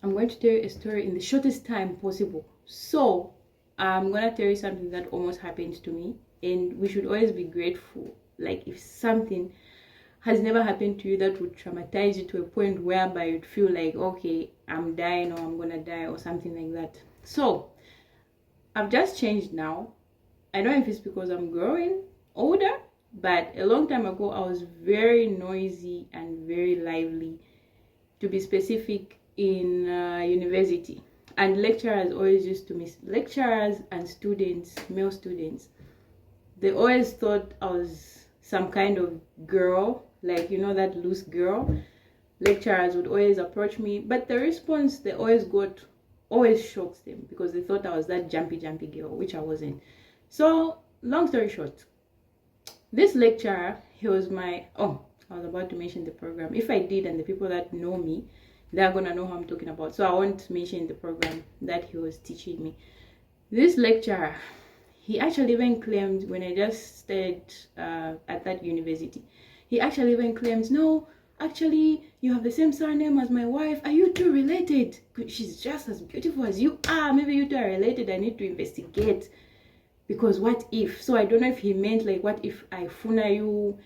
I'm going to tell you a story in the shortest time possible. So I'm gonna tell you something that almost happened to me, and we should always be grateful. Like, if something has never happened to you that would traumatize you to a point whereby you'd feel like, okay, I'm dying or I'm gonna die or something like that. So I've just changed now. I don't know if it's because I'm growing older, but a long time ago I was very noisy and very lively, to be specific, in university. And lecturers always used to miss lecturers and students, male students. They always thought I was some kind of girl, like, you know, that loose girl. Lecturers would always approach me, but the response they always got always shocks them, because they thought I was that jumpy girl, which I wasn't. So long story short, this lecturer, he was my, oh, I was about to mention the program. If I did, and the people that know me, they're gonna know who I'm talking about, so I won't mention the program that he was teaching me. This lecturer, he actually even claimed, when I just stayed at that university, he actually even claims, no, actually, you have the same surname as my wife. Are you two related? She's just as beautiful as you are. Maybe you two are related. I need to investigate. Because what if? So I don't know if he meant, like, what if I funa you?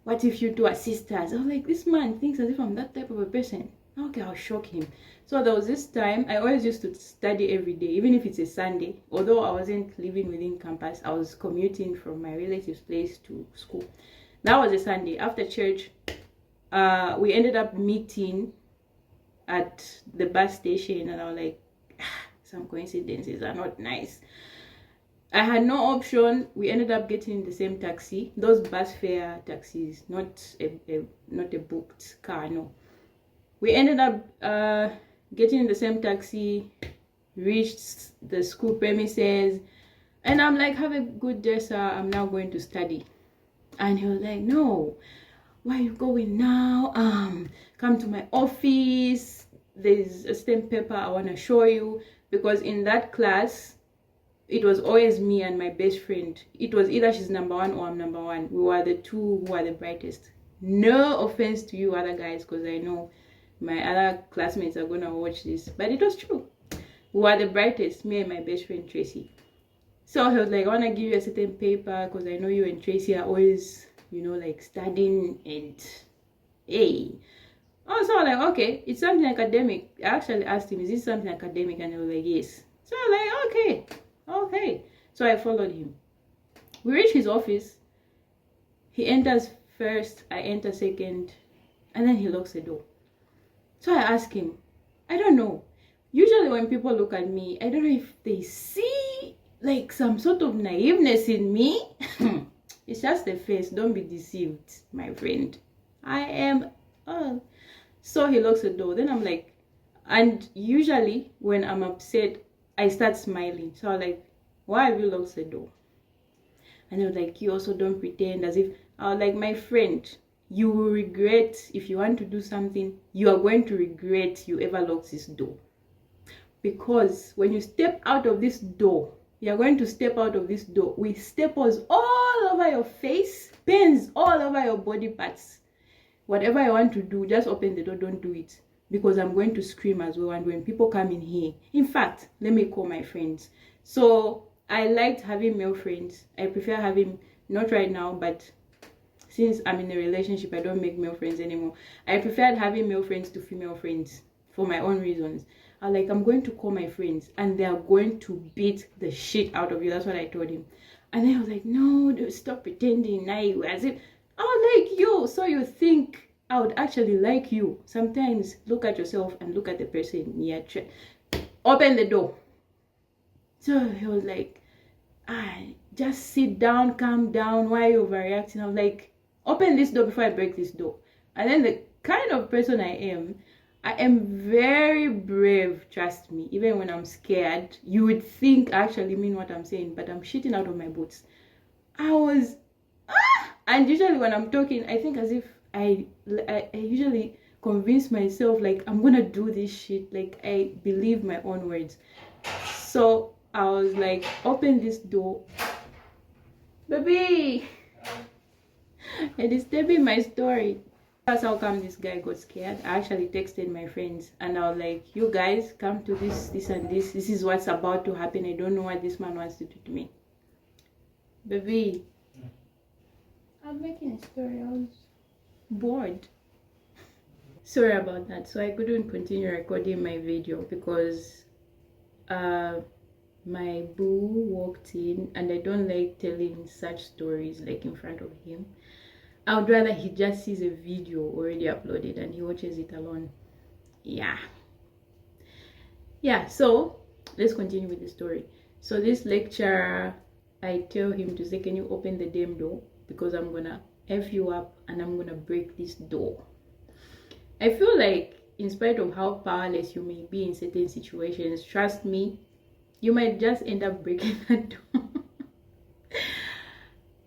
What if you two are sisters? I was like, this man thinks as if I'm that type of a person. Okay, I'll shock him. So there was this time, I always used to study every day, even if it's a Sunday. Although I wasn't living within campus, I was commuting from my relative's place to school. That was a Sunday. After church, we ended up meeting at the bus station, and I was like, some coincidences are not nice. I had no option. We ended up getting in the same taxi, those bus fare taxis, not a booked car, no. We ended up getting in the same taxi, reached the school premises, and I'm like, have a good day, sir, I'm now going to study. And he was like, no, where are you going now? Come to my office, there's a stamp paper I want to show you. Because in that class, it was always me and my best friend. It was either she's number one or I'm number one. We were the two who were the brightest. No offense to you other guys, because I know my other classmates are gonna watch this, but it was true. We were the brightest, me and my best friend Tracy. So he was like, I want to give you a certain paper because I know you and Tracy are always, you know, like studying, and hey. Oh, so I was like, okay, it's something academic. I actually asked him, is this something academic? And he was like, yes. So I was like, okay. So I followed him. We reached his office. He enters first, I enter second, and then he locks the door. So I asked him, I don't know. Usually when people look at me, I don't know if they see like some sort of naiveness in me. It's just the face. Don't be deceived, my friend. I am. So he locks the door. Then I'm like, and usually when I'm upset, I start smiling. So I'm like, why have you locked the door? And they were like, you also don't pretend as if. I was like, my friend, you will regret. If you want to do something, you are going to regret you ever locked this door. Because when you step out of this door, you're going to step out of this door with staples all over your face, pins all over your body parts. Whatever I want to do, just open the door, don't do it. Because I'm going to scream as well. And when people come in here, in fact, let me call my friends. So I liked having male friends. I prefer having, not right now, but since I'm in a relationship, I don't make male friends anymore. I preferred having male friends to female friends for my own reasons. I was like, I'm going to call my friends and they are going to beat the shit out of you. That's what I told him. And then I was like, no, stop pretending. As if I was like, yo, so you think I would actually like you? Sometimes look at yourself and look at the person. Yeah, open the door. So he was like, just sit down, calm down. Why are you overreacting? I was like, open this door before I break this door. And then the kind of person I am very brave, trust me. Even when I'm scared, you would think I actually mean what I'm saying, but I'm shitting out of my boots. I was, and usually when I'm talking, I think as if I usually convince myself like I'm gonna do this shit, like I believe my own words. So I was like, open this door. Baby, it is disturbing my story. That's how come this guy got scared. I actually texted my friends and I was like, you guys come to this and this. This is what's about to happen. I don't know what this man wants to do to me. Baby, I'm making a story. I was bored. Sorry about that. So I couldn't continue recording my video because my boo walked in and I don't like telling such stories like in front of him. I would rather he just sees a video already uploaded and he watches it alone. Yeah, so let's continue with the story. So this lecturer, I tell him to say, can you open the damn door, because I'm gonna F you up and I'm gonna break this door. I feel like in spite of how powerless you may be in certain situations, trust me, you might just end up breaking that door.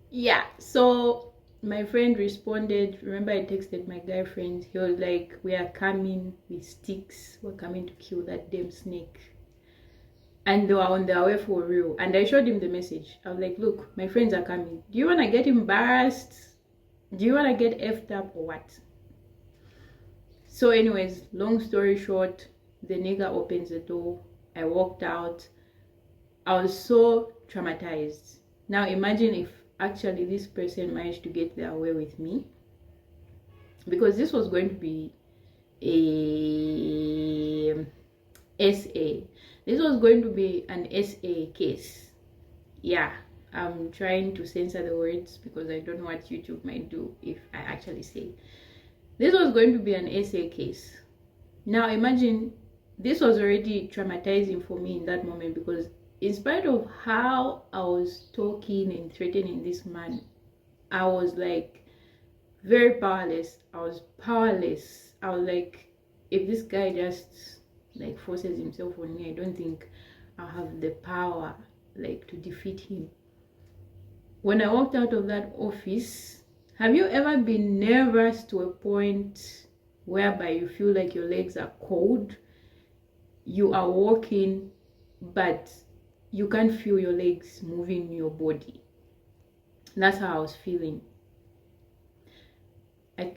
Yeah, so my friend responded. Remember, I texted my guy friend. He was like, we are coming with sticks, we're coming to kill that damn snake. And they were on their way for real. And I showed him the message. I was like, look, my friends are coming. Do you want to get embarrassed? Do you want to get effed up or what? So anyways, long story short, the nigga opens the door. I walked out. I was so traumatized. Now imagine if actually this person managed to get their way with me, because this was going to be a SA. This was going to be an SA case. Yeah, I'm trying to censor the words because I don't know what YouTube might do if I actually say. This was going to be an SA case. Now imagine, this was already traumatizing for me in that moment, because in spite of how I was talking and threatening this man, I was like very powerless. I was powerless. I was like, if this guy just like forces himself on me, I don't think I'll have the power like to defeat him. When I walked out of that office, have you ever been nervous to a point whereby you feel like your legs are cold? You are walking, but you can't feel your legs moving in your body. That's how I was feeling.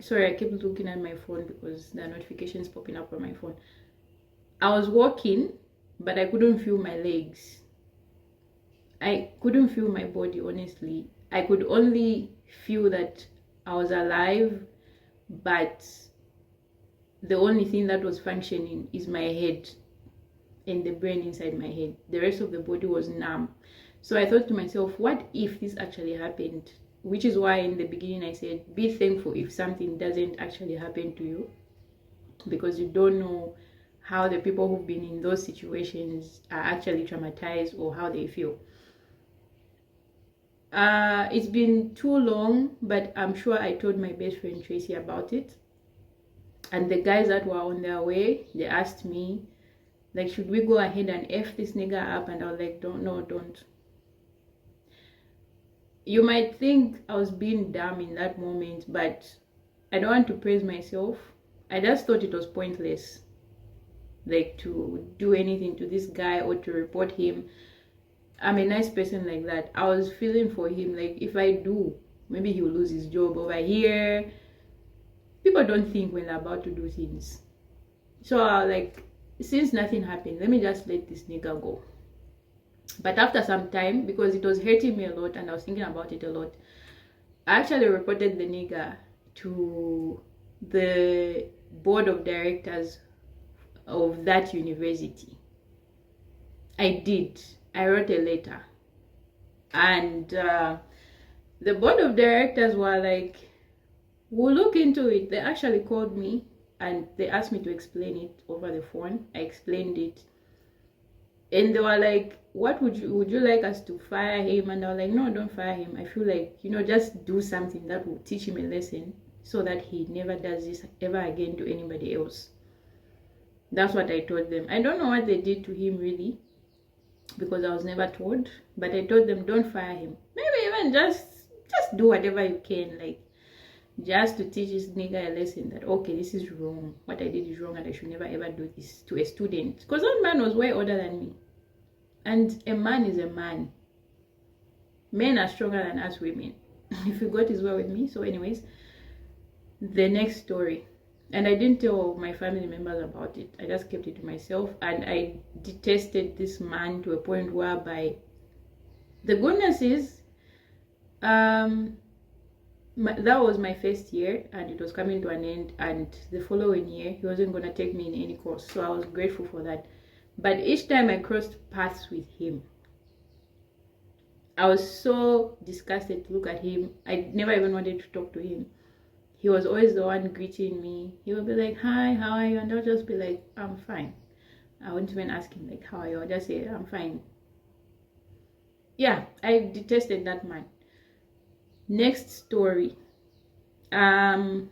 Sorry, I kept looking at my phone because there are notifications popping up on my phone. I was walking, but I couldn't feel my legs. I couldn't feel my body, honestly. I could only feel that I was alive, but the only thing that was functioning is my head and the brain inside my head. The rest of the body was numb. So I thought to myself, what if this actually happened? Which is why in the beginning I said, be thankful if something doesn't actually happen to you, because you don't know how the people who've been in those situations are actually traumatized or how they feel. It's been too long, but I'm sure I told my best friend Tracy about it. And the guys that were on their way, they asked me, like, should we go ahead and F this nigga up? And I was like, don't. You might think I was being dumb in that moment, but I don't want to praise myself. I just thought it was pointless, like, to do anything to this guy or to report him. I'm a nice person like that. I was feeling for him, like, if I do, maybe he'll lose his job over here. People don't think when they're about to do things. So I was like, since nothing happened, let me just let this nigga go. But after some time, because it was hurting me a lot and I was thinking about it a lot, I actually reported the nigga to the board of directors of that university. I did. I wrote a letter. And the board of directors were like, we'll look into it. They actually called me and they asked me to explain it over the phone. I explained it. And they were like, what would you like us to fire him? And I was like, no, don't fire him. I feel like, just do something that will teach him a lesson so that he never does this ever again to anybody else. That's what I told them. I don't know what they did to him really, because I was never told, but I told them, don't fire him. Maybe even just do whatever you can, like, just to teach this nigga a lesson that, okay, this is wrong. What I did is wrong and I should never ever do this to a student. Because that man was way older than me. And a man is a man. Men are stronger than us women. If you got his way with me. So anyways, the next story, and I didn't tell my family members about it. I just kept it to myself, and I detested this man to a point whereby the goodness is, that was my first year and it was coming to an end, and the following year he wasn't going to take me in any course, so I was grateful for that. But each time I crossed paths with him, I was so disgusted to look at him. I never even wanted to talk to him. He was always the one greeting me. He would be like, "Hi, how are you?" And I'll just be like, "I'm fine." I wouldn't even ask him like, "How are you?" I'll just say, "I'm fine." Yeah, I detested that man. Next story. That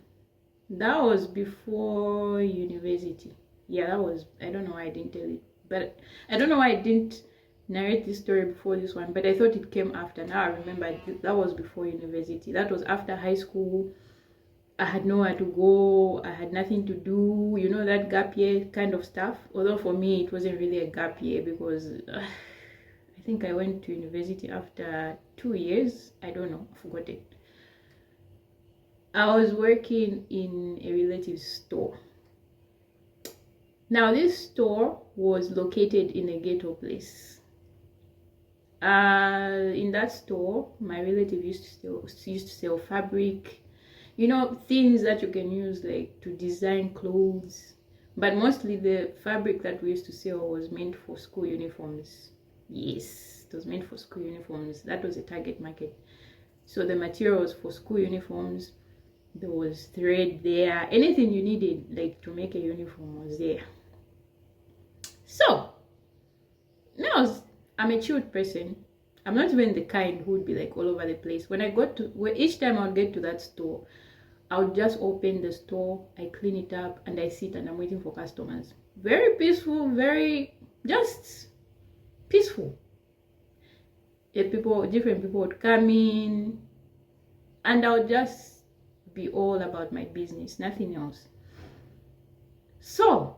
was before university. Yeah, that was, I don't know why I didn't tell it, but I don't know why I didn't narrate this story before this one, but I thought it came after. Now I remember that was before university. That was after high school. I had nowhere to go, I had nothing to do, you know, that gap year kind of stuff. Although for me it wasn't really a gap year, because I think I went to university after 2 years. I don't know, I forgot it. I was working in a relative's store. Now this store was located in a ghetto place. In that store, my relative used to sell fabric, you know, things that you can use like to design clothes. But mostly the fabric that we used to sell was meant for school uniforms. Yes, it was meant for school uniforms. That was a target market. So the materials for school uniforms, there was thread there, anything you needed like to make a uniform was there. So now I'm a chilled person. I'm not even the kind who would be like all over the place. When I got to, each time I would get to that store, I would just open the store, I clean it up, and I sit and I'm waiting for customers. Very peaceful, very just peaceful. Different people would come in, and I would just be all about my business, nothing else. So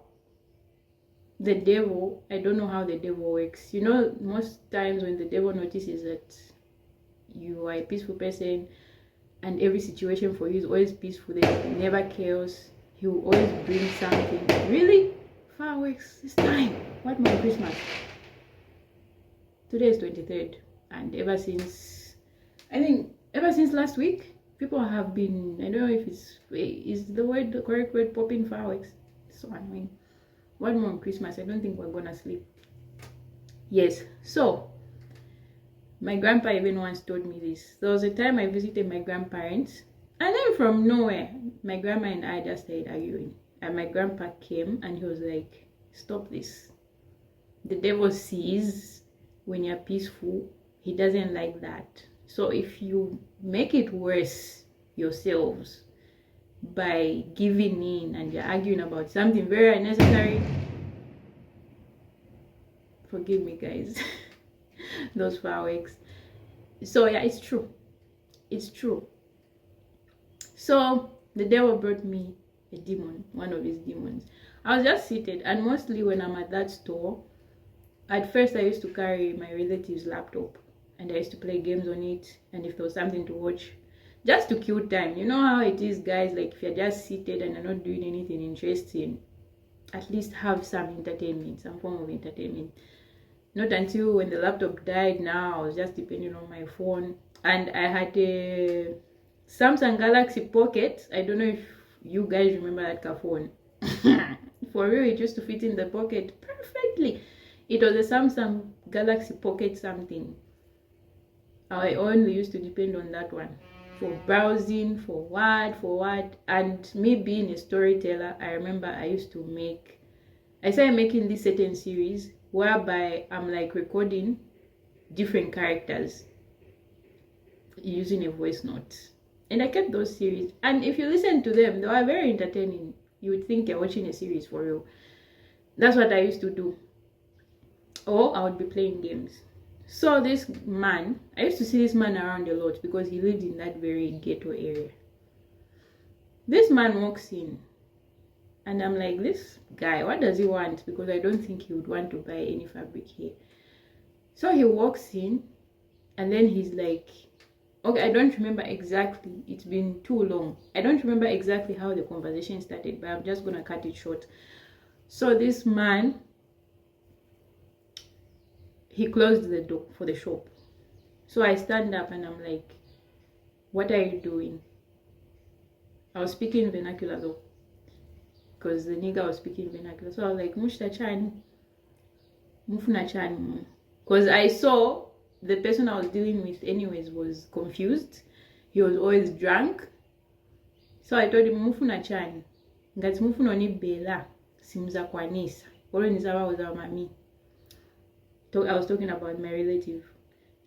the devil, I don't know how the devil works. You know, most times when the devil notices that you are a peaceful person and every situation for you is always peaceful, there's never chaos, he will always bring something. Really? Fireworks this time? What more Christmas? Today is 23rd, and ever since last week, people have been, I don't know if is the correct word, popping fireworks. It's so annoying. One more Christmas, I don't think we're gonna sleep. Yes, so my grandpa even once told me this. There was a time I visited my grandparents, and then from nowhere, my grandma and I just started arguing. And my grandpa came and he was like, "Stop this. The devil sees when you're peaceful. He doesn't like that. So if you make it worse yourselves by giving in and you're arguing about something very unnecessary," forgive me guys, those fireworks. So yeah, it's true. So the devil brought me a demon, one of his demons. I was just seated, and mostly when I'm at that store, at first I used to carry my relative's laptop and I used to play games on it, and if there was something to watch, just to kill time. You know how it is, guys, like if you're just seated and you're not doing anything interesting, at least have some entertainment, some form of entertainment. Not until when the laptop died, now I was just depending on my phone. And I had a Samsung Galaxy Pocket. I don't know if you guys remember that phone. For real, it used to fit in the pocket perfectly. It was a Samsung Galaxy Pocket something. I only used to depend on that one for browsing, for what. And me being a storyteller, I remember I started making this certain series whereby I'm like recording different characters using a voice note. And I kept those series, and if you listen to them, they were very entertaining. You would think you're watching a series for real. That's what I used to do. Or I would be playing games. So this man, I used to see this man around a lot because he lived in that very ghetto area. This man walks in, and I'm like, this guy, what does he want? Because I don't think he would want to buy any fabric here. So he walks in, and then he's like, Okay, I don't remember exactly. It's been too long. I don't remember exactly how the conversation started, but I'm just gonna cut it short. So this man, he closed the door for the shop. So I stand up and I'm like, what are you doing? I was speaking vernacular though, because the nigga was speaking vernacular. So I was like, Mushta chani, mufuna chani. Because I saw the person I was dealing with anyways was confused. He was always drunk. So I told him, mufuna chani. Ngati mufuna ni bela, simuza kwanisa. Olo nizawa uzawa mami. I was talking about my relative.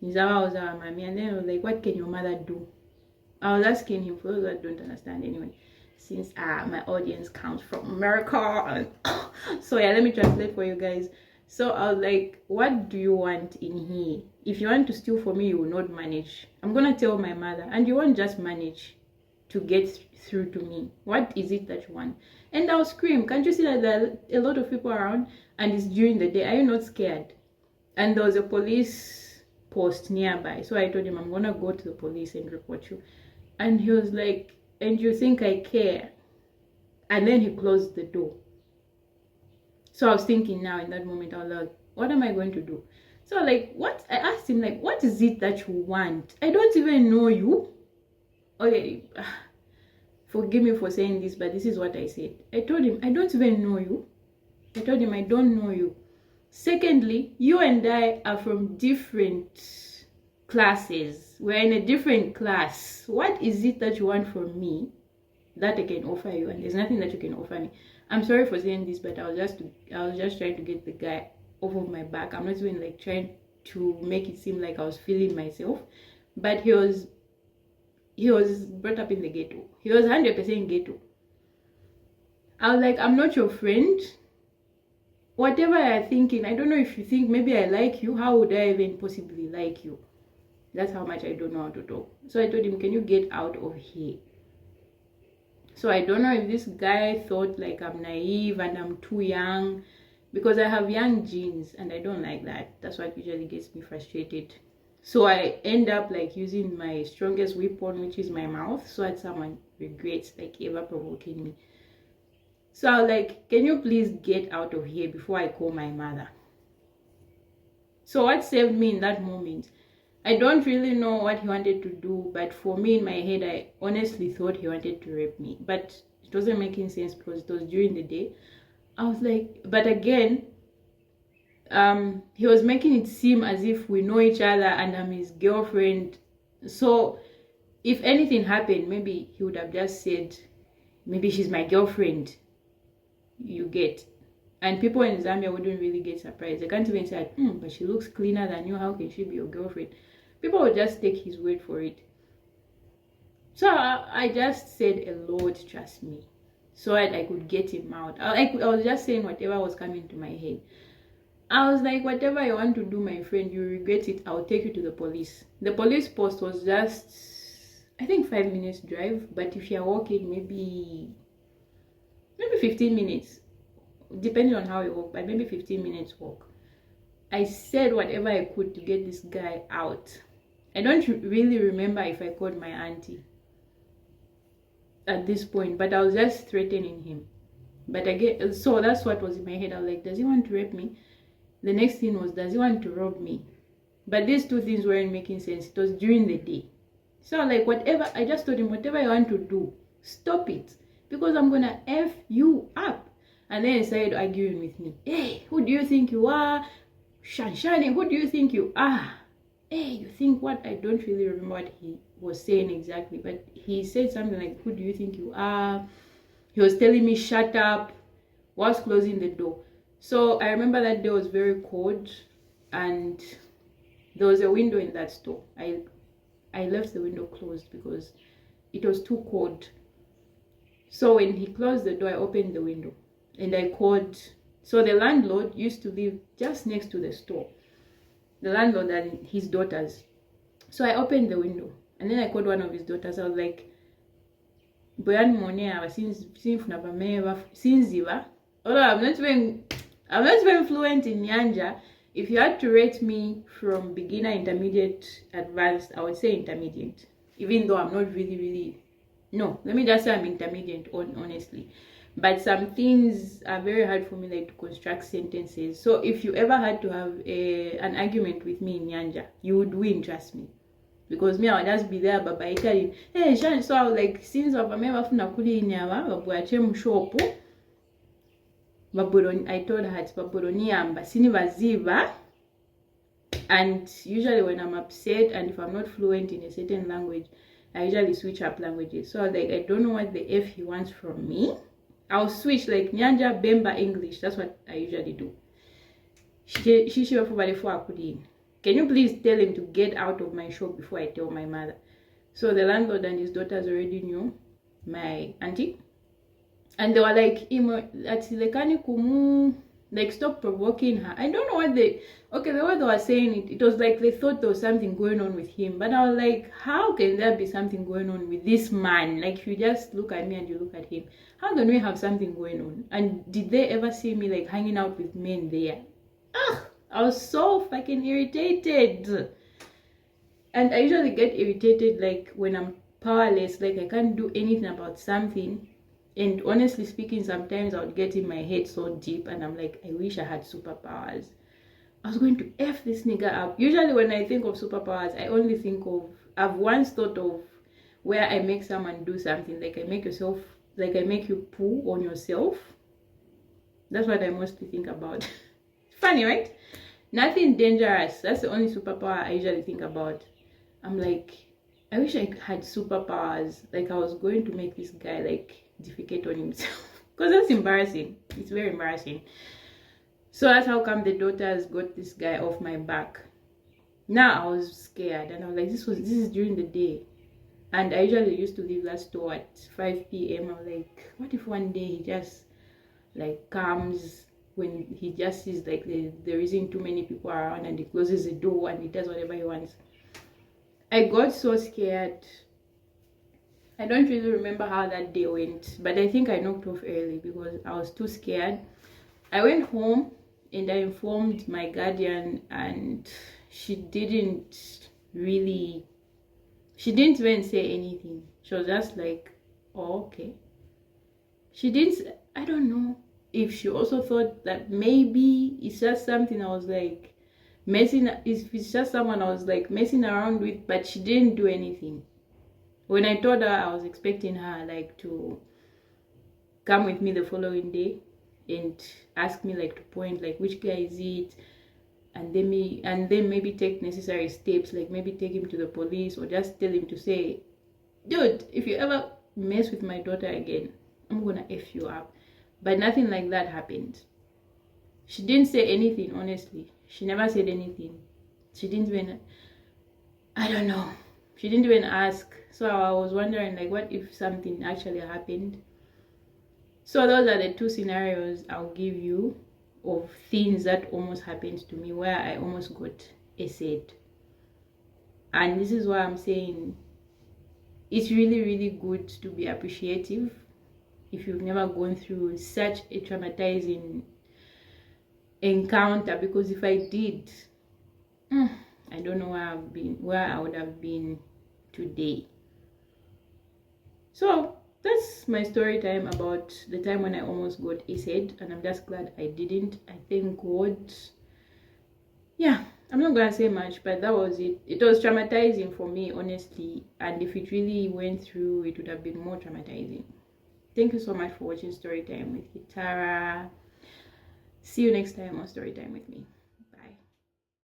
Nizawa uzawa mami. And then I was like, what can your mother do? I was asking him, for those that don't understand anyway, since my audience comes from America. So yeah, let me translate for you guys. So I was like, what do you want in here? If you want to steal from me, you will not manage. I'm gonna tell my mother, and you won't just manage to get through to me. What is it that you want? And I'll scream. Can't you see that there are a lot of people around and it's during the day? Are you not scared? And there was a police post nearby. So I told him, I'm gonna go to the police and report you. And he was like, and you think I care? And then he closed the door. So I was thinking now in that moment, I was like, what am I going to do? So like, what? I asked him, like, what is it that you want? I don't even know you. Okay, forgive me for saying this, but this is what I said. I told him, I don't even know you. I told him, I don't know you. Secondly, you and I are from different classes. We're in a different class. What is it that you want from me that I can offer you? And there's nothing that you can offer me. I'm sorry for saying this, but I was just trying to get the guy off of my back. I'm not even like trying to make it seem like I was feeling myself, but he was brought up in the ghetto. He was 100% ghetto. I was like, I'm not your friend. Whatever you're thinking, I don't know if you think maybe I like you. How would I even possibly like you? That's how much I don't know how to talk. So I told him, can you get out of here? So I don't know if this guy thought like I'm naive and I'm too young, because I have young genes and I don't like that. That's what usually gets me frustrated. So I end up like using my strongest weapon, which is my mouth, so that someone regrets like ever provoking me. So I was like, can you please get out of here before I call my mother? So what saved me in that moment, I don't really know what he wanted to do, but for me in my head, I honestly thought he wanted to rape me. But it wasn't making sense because it was during the day. I was like, but again, he was making it seem as if we know each other and I'm his girlfriend. So if anything happened, maybe he would have just said, maybe she's my girlfriend. You get. And people in Zambia wouldn't really get surprised. They can't even say, but she looks cleaner than you. How can she be your girlfriend? People would just take his word for it. So I just said, a Lord, trust me, so that I could get him out. I was just saying whatever was coming to my head. I was like, whatever you want to do, my friend, you regret it. I'll take you to the police. The police post was just, I think, 5 minutes drive. But if you're walking, maybe 15 minutes. Depending on how you walk, but maybe 15 minutes walk. I said whatever I could to get this guy out. I don't really remember if I called my auntie at this point, but I was just threatening him. But again, so that's what was in my head. I was like, does he want to rape me? The next thing was, does he want to rob me? But these two things weren't making sense. It was during the day. So like, whatever, I just told him, whatever you want to do, stop it, because I'm gonna F you up. And then he started arguing with me. Hey, who do you think you are? Shanshani, who do you think you are? Hey, you think what? I don't really remember what he was saying exactly, but he said something like, who do you think you are? He was telling me, shut up, whilst closing the door. So I remember that day was very cold and there was a window in that store. I left the window closed because it was too cold. So when he closed the door, I opened the window and I called. So the landlord used to live just next to the store. The landlord and his daughters. So I opened the window and then I called one of his daughters. I was like, Boyan Monea, since although I'm not even fluent in Nyanja, If you had to rate me from beginner, intermediate, advanced, I would say intermediate. Even though I'm not really, no, let me just say I'm intermediate, honestly. But some things are very hard for me, like to construct sentences. So if you ever had to have an argument with me in Nyanja, you would win, trust me. Because me, I would just be there, but I tell you, hey, Shan, so I was like, since I've never found a kuli in Yawa, babuache shop. I told her it's Baburoniamba, Sinivaziva. And usually when I'm upset and if I'm not fluent in a certain language, I usually switch up languages. So I was like, I don't know what the F he wants from me. I'll switch like Nyanja, Bemba, English. That's what I usually do. Can you please tell him to get out of my shop before I tell my mother? So the landlord and his daughters already knew, my auntie. And they were like, like, stop provoking her. I don't know what the way they were saying it was like they thought there was something going on with him. But I was like, how can there be something going on with this man? Like, if you just look at me and you look at him, how can we have something going on? And did they ever see me like hanging out with men there? I was so fucking irritated. And I usually get irritated like when I'm powerless, like I can't do anything about something. And honestly speaking, sometimes I would get in my head so deep and I'm like, I wish I had superpowers. I was going to F this nigga up. Usually when I think of superpowers, I only think of, I've once thought of where I make someone do something, like I make you poo on yourself. That's what I mostly think about. Funny, right? Nothing dangerous. That's the only superpower I usually think about. I'm like, I wish I had superpowers. Like I was going to make this guy like defecate on himself. Because that's embarrassing. It's very embarrassing. So that's how come the daughters got this guy off my back. Now I was scared and I was like, this is during the day. And I usually used to leave that store at 5 p.m. I was like, what if one day he just like comes when he just sees like there isn't too many people around and he closes the door and he does whatever he wants. I got so scared. I don't really remember how that day went, but I think I knocked off early because I was too scared. I went home and I informed my guardian and she didn't even say anything. She was just like, oh, okay. She didn't, I don't know if she also thought that maybe it's just something I was like it's just someone I was like messing around with, but she didn't do anything. When I told her, I was expecting her like to come with me the following day and ask me like to point like which guy is it, and then maybe take necessary steps, like maybe take him to the police or just tell him to say, dude, if you ever mess with my daughter again, I'm gonna F you up. But nothing like that happened. She didn't say anything, honestly. She never said anything. She didn't even, I don't know. She didn't even ask. So I was wondering, like, what if something actually happened? So those are the two scenarios I'll give you of things that almost happened to me where I almost got essayed. And this is why I'm saying it's really good to be appreciative if you've never gone through such a traumatizing encounter, because if I did, I don't know where I would have been today. So that's my story time about the time when I almost got essayed, and I'm just glad I didn't. I thank God. Yeah, I'm not gonna say much, but that was it. It was traumatizing for me, honestly, and if it really went through, it would have been more traumatizing. Thank you so much for watching Storytime with Kitara. See you next time on Storytime with me.